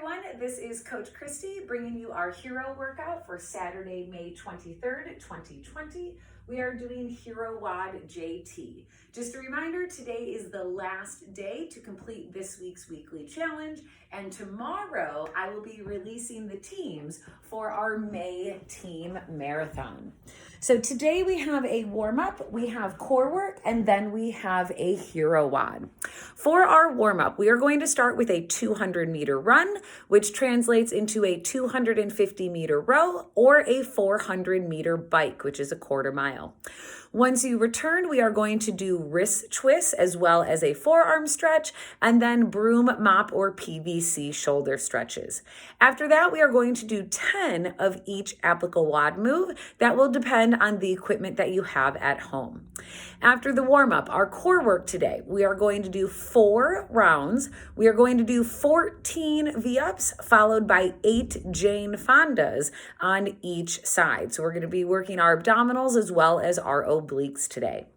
everyone, this is Coach Christy bringing you our hero workout for Saturday, May 23rd, 2020. We are doing Hero WOD JT. Just a reminder, today is the last day to complete this week's weekly challenge, and tomorrow I will be releasing the teams for our May team marathon. So today we have a warm-up, we have core work, and then we have a hero WOD. For our warm-up, we are going to start with a 200-meter run, which translates into a 250-meter row or a 400-meter bike, which is a quarter mile. Once you return, we are going to do wrist twists as well as a forearm stretch, and then broom, mop, or PVC shoulder stretches. After that, we are going to do 10 of each applicable WOD move. That will depend on the equipment that you have at home. After the warm-up, our core work today, we are going to do 4 rounds. We are going to do 14 V-ups followed by 8 Jane Fondas on each side. So we're going to be working our abdominals as well as our obliques today.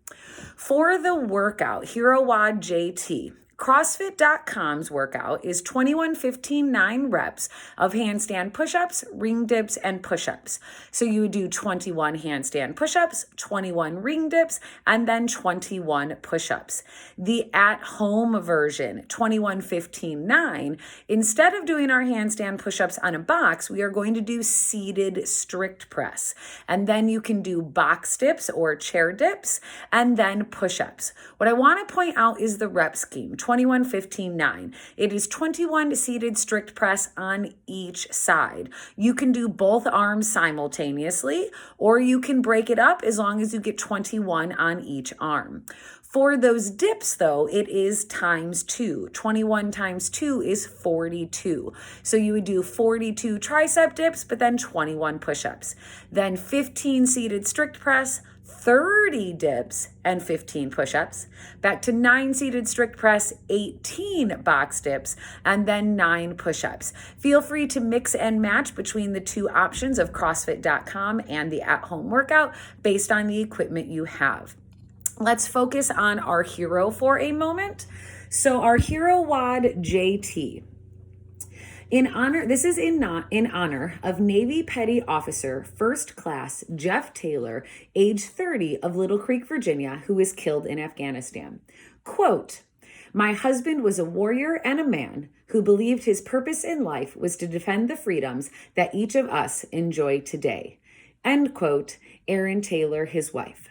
For the workout, Hero WOD JT, CrossFit.com's workout is 9 reps of handstand push-ups, ring dips, and push-ups. So you would do 21 handstand push-ups, 21 ring dips, and then 21 push-ups. The at-home version, 9, instead of doing our handstand push-ups on a box, we are going to do seated strict press. And then you can do box dips or chair dips, and then push-ups. What I want to point out is the rep scheme. 9. It is 21 seated strict press on each side. You can do both arms simultaneously, or you can break it up as long as you get 21 on each arm. For those dips, though, it is times 2. 21 times 2 is 42. So you would do 42 tricep dips, but then 21 push-ups. Then 15 seated strict press, 30 dips, and 15 push-ups. Back to 9 seated strict press, 18 box dips, and then 9 push-ups. Feel free to mix and match between the two options of CrossFit.com and the at-home workout based on the equipment you have. Let's focus on our hero for a moment. So our hero WOD JT. This is in honor of Navy Petty Officer First Class Jeff Taylor, age 30, of Little Creek, Virginia, who was killed in Afghanistan. Quote, "My husband was a warrior and a man who believed his purpose in life was to defend the freedoms that each of us enjoy today." End quote, Erin Taylor, his wife.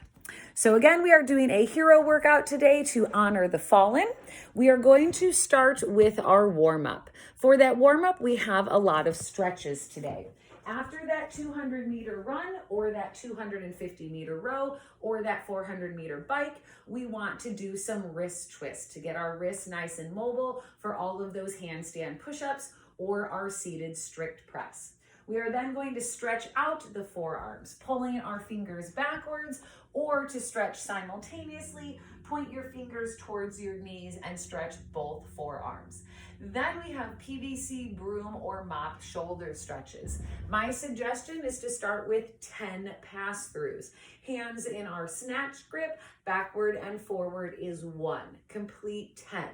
So again, we are doing a hero workout today to honor the fallen. We are going to start with our warm-up. For that warm-up, we have a lot of stretches today. After that 200-meter run or that 250-meter row or that 400-meter bike, we want to do some wrist twists to get our wrists nice and mobile for all of those handstand push-ups or our seated strict press. We are then going to stretch out the forearms, pulling our fingers backwards, or to stretch simultaneously, point your fingers towards your knees and stretch both forearms. Then we have PVC, broom, or mop shoulder stretches. My suggestion is to start with 10 pass-throughs. Hands in our snatch grip, backward and forward is 1. Complete 10.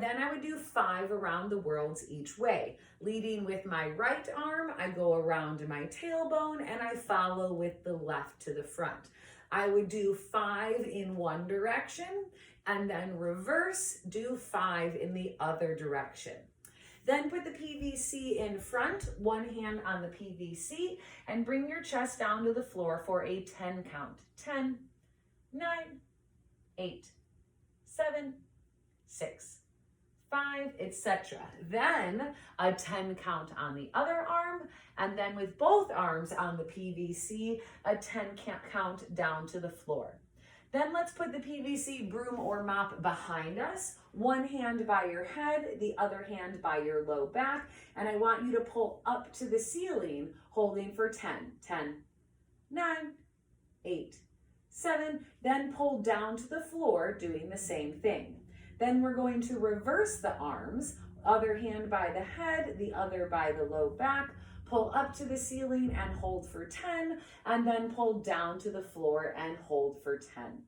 Then I would do 5 around the worlds each way. Leading with my right arm, I go around my tailbone and I follow with the left to the front. I would do 5 in one direction and then reverse, do 5 in the other direction. Then put the PVC in front, one hand on the PVC, and bring your chest down to the floor for a 10 count. 10, 9, 8, 7, 6, 5, etc. Then a 10 count on the other arm, and then with both arms on the PVC, a 10 count down to the floor. Then let's put the PVC broom or mop behind us, one hand by your head, the other hand by your low back, and I want you to pull up to the ceiling, holding for 10, 10, 9, 8, 7, then pull down to the floor, doing the same thing. Then we're going to reverse the arms, other hand by the head, the other by the low back, pull up to the ceiling and hold for 10, and then pull down to the floor and hold for 10.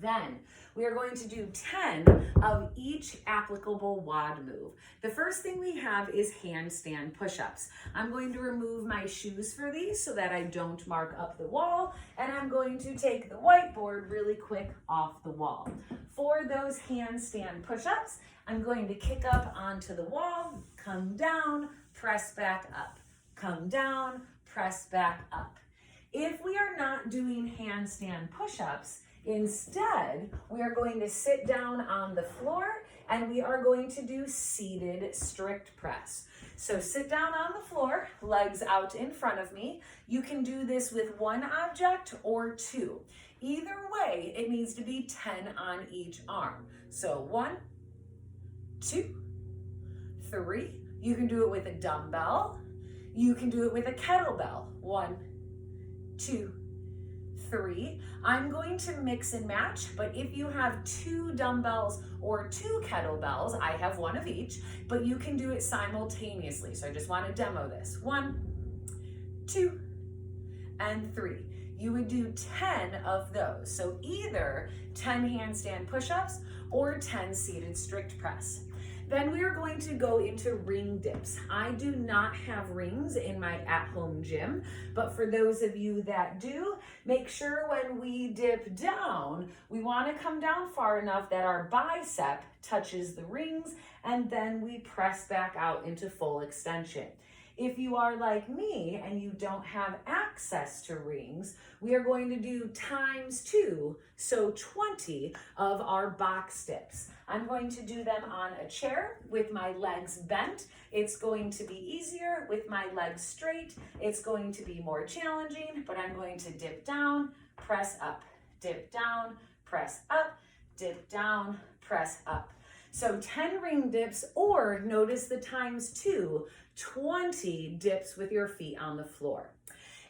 Then we are going to do 10 of each applicable WOD move. The first thing we have is handstand push-ups. I'm going to remove my shoes for these so that I don't mark up the wall, and I'm going to take the whiteboard really quick off the wall. For those handstand push-ups, I'm going to kick up onto the wall, come down, press back up, come down, press back up. If we are not doing handstand push-ups, instead, we are going to sit down on the floor and we are going to do seated strict press. So sit down on the floor, legs out in front of me. You can do this with one object or two. Either way, it needs to be 10 on each arm. So 1, 2, 3. You can do it with a dumbbell. You can do it with a kettlebell. 1, 2, 3. I'm going to mix and match, but if you have 2 dumbbells or 2 kettlebells, I have one of each, but you can do it simultaneously. So I just want to demo this. 1, 2, and 3. You would do 10 of those. So either 10 handstand push-ups or 10 seated strict press. Then we are going to go into ring dips. I do not have rings in my at-home gym, but for those of you that do, make sure when we dip down, we want to come down far enough that our bicep touches the rings, and then we press back out into full extension. If you are like me and you don't have access to rings, we are going to do ×2, so 20 of our box dips. I'm going to do them on a chair with my legs bent. It's going to be easier with my legs straight. It's going to be more challenging, but I'm going to dip down, press up, dip down, press up, dip down, press up. So 10 ring dips, or notice the ×2, 20 dips with your feet on the floor.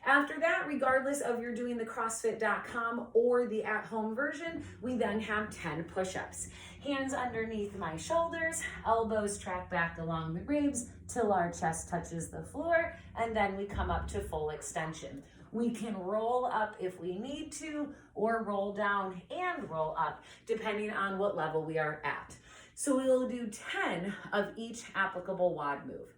After that, regardless of you're doing the CrossFit.com or the at-home version, we then have 10 push-ups. Hands underneath my shoulders, elbows track back along the ribs till our chest touches the floor, and then we come up to full extension. We can roll up if we need to, or roll down and roll up, depending on what level we are at. So we'll do 10 of each applicable WOD move.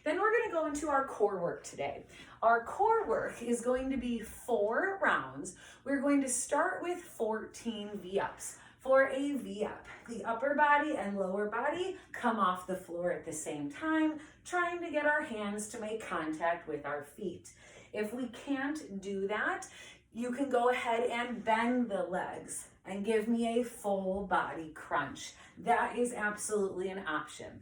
Then we're going to go into our core work today. Our core work is going to be 4 rounds. We're going to start with 14 V-ups. For a V-up, the upper body and lower body come off the floor at the same time, trying to get our hands to make contact with our feet. If we can't do that, you can go ahead and bend the legs and give me a full body crunch. That is absolutely an option.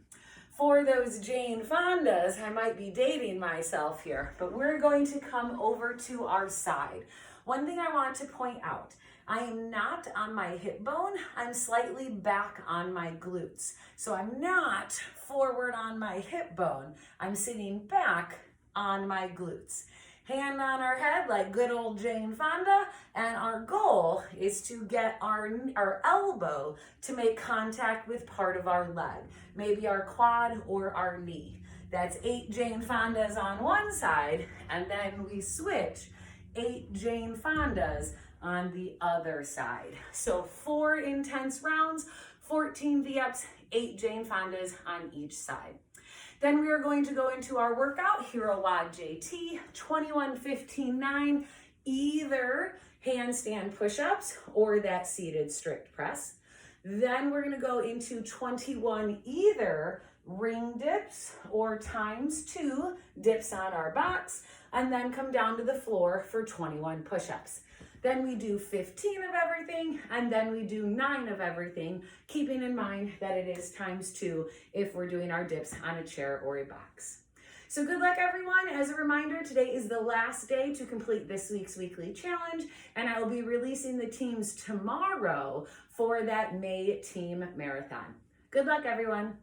For those Jane Fondas, I might be dating myself here, but we're going to come over to our side. One thing I want to point out, I am not on my hip bone, I'm slightly back on my glutes. So I'm not forward on my hip bone, I'm sitting back on my glutes. Hand on our head like good old Jane Fonda, and our goal is to get our elbow to make contact with part of our leg, maybe our quad or our knee. That's 8 Jane Fondas on one side, and then we switch 8 Jane Fondas on the other side. So 4 intense rounds, 14 V-ups, 8 Jane Fondas on each side. Then we are going to go into our workout, Hero WOD JT, 21-15-9, either handstand push-ups or that seated strict press. Then we're going to go into 21 either ring dips or ×2 dips on our box, and then come down to the floor for 21 push-ups. Then we do 15 of everything, and then we do 9 of everything, keeping in mind that it is ×2 if we're doing our dips on a chair or a box. So good luck, everyone. As a reminder, today is the last day to complete this week's weekly challenge, and I will be releasing the teams tomorrow for that May team marathon. Good luck, everyone.